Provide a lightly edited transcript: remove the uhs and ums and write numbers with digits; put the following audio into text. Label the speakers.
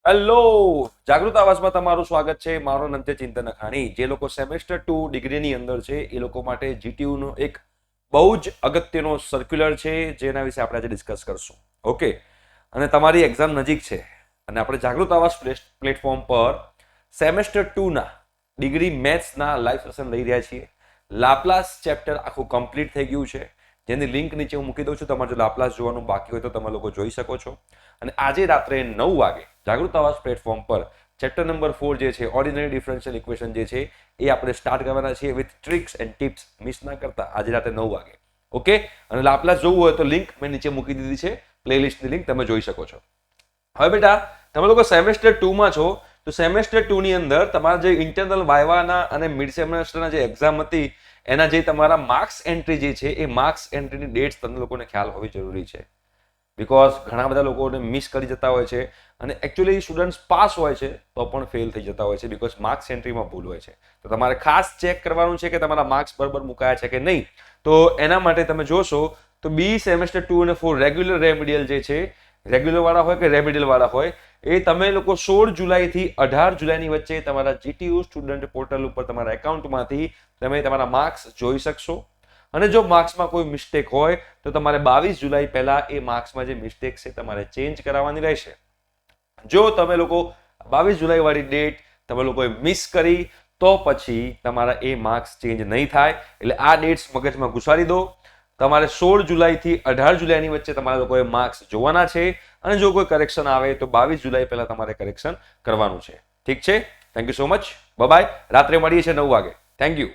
Speaker 1: Hello, જાગૃત આવાજમાં તમારું સ્વાગત છે. મારો નામ છે ચિંતન અખાણી. જે લોકો સેમેસ્ટર 2 ડિગ્રીની અંદર છે એ લોકો માટે જીટીયુ નો એક બહુ જ અગત્યનો સર્ક્યુલર છે, જેના વિશે આપણે આજે ડિસ્કસ કરશું. ઓકે, અને તમારી એક્ઝામ નજીક છે અને આપણે જાગૃત આવાજ પ્લેટફોર્મ પર સેમેસ્ટર 2 ના ડિગ્રી મેથ્સના લાઈવ સેશન લઈ રહ્યા છીએ. લાપ્લાસ ચેપ્ટર આખું કમ્પ્લીટ થઈ ગયું છે, જેની લિંક નીચે હું મૂકી દઉં છું. તમારે જો લાપ્લાસ જોવાનું બાકી હોય તો તમે લોકો જોઈ શકો છો. અને આજે રાત્રે 9 વાગે જાગૃત આવાજ પ્લેટફોર્મ પર ચેપ્ટર નંબર 4 જે છે ઓર્ડિનરી ડિફરન્શિયલ ઇક્વેશન જે છે એ આપણે સ્ટાર્ટ કરવાના છીએ with tricks and tips. Miss ના કરતા આજે રાત્રે 9 વાગે. ઓકે, અને લાપ્લાસ જોવું હોય તો લિંક મેં નીચે મૂકી દીધી છે, પ્લેલિસ્ટની લિંક તમે જોઈ શકો છો. હવે બેટા, તમે લોકો સેમેસ્ટર 2 માં છો તો સેમેસ્ટર 2 ની અંદર તમારા જે ઇન્ટરનલ વાયવાના અને મિડ સેમેસ્ટરના જે એક્ઝામ હતી એના જે તમારા માર્ક્સ એન્ટ્રી જે છે એ માર્ક્સ એન્ટ્રીની ડેટ્સ તમને લોકોને ખ્યાલ હોવી જરૂરી છે. બીકોઝ ઘણા બધા લોકોને મિસ કરી જતા હોય છે અને એકચ્યુઅલી સ્ટુડન્ટ્સ પાસ હોય છે તો પણ ફેલ થઈ જતા હોય છે બીકોઝ માર્ક્સ એન્ટ્રીમાં ભૂલ હોય છે. તો તમારે ખાસ ચેક કરવાનું છે કે તમારા માર્ક્સ બરાબર મુકાયા છે કે નહીં. તો એના માટે તમે જોશો તો બી સેમેસ્ટર 2 અને 4 રેગ્યુલર રેમિડિયલ જે છે, રેગ્યુલર વાળા હોય કે રેમિડિયલ વાળા હોય, એ તમે લોકો 16 જુલાઈથી 18 જુલાઈની વચ્ચે તમારા જીટીયુ સ્ટુડન્ટ પોર્ટલ ઉપર તમારા એકાઉન્ટમાંથી તમે તમારા માર્ક્સ જોઈ શકશો. અને જો માર્ક્સમાં કોઈ મિસ્ટેક હોય તો તમારે 22 જુલાઈ પહેલા એ માર્ક્સમાં જે મિસ્ટેક છે તમારે ચેન્જ કરાવવાની રહેશે. જો તમે લોકો 22 જુલાઈ વાળી ડેટ તમે લોકોએ મિસ કરી તો પછી તમારા એ માર્ક્સ ચેન્જ નહીં થાય. એટલે આ ડેટ્સ મગજમાં ઘુસાડી દો. તમારે 16 જુલાઈથી 18 જુલાઈની વચ્ચે તમારા લોકોએ માર્ક્સ જોવાના છે અને જો કોઈ કરેક્શન આવે તો 22 જુલાઈ પહેલા તમારે કરેક્શન કરવાનું છે. ઠીક છે? Thank you so much. Bye. રાત્રે મળીએ છીએ 9 વાગે. Thank you.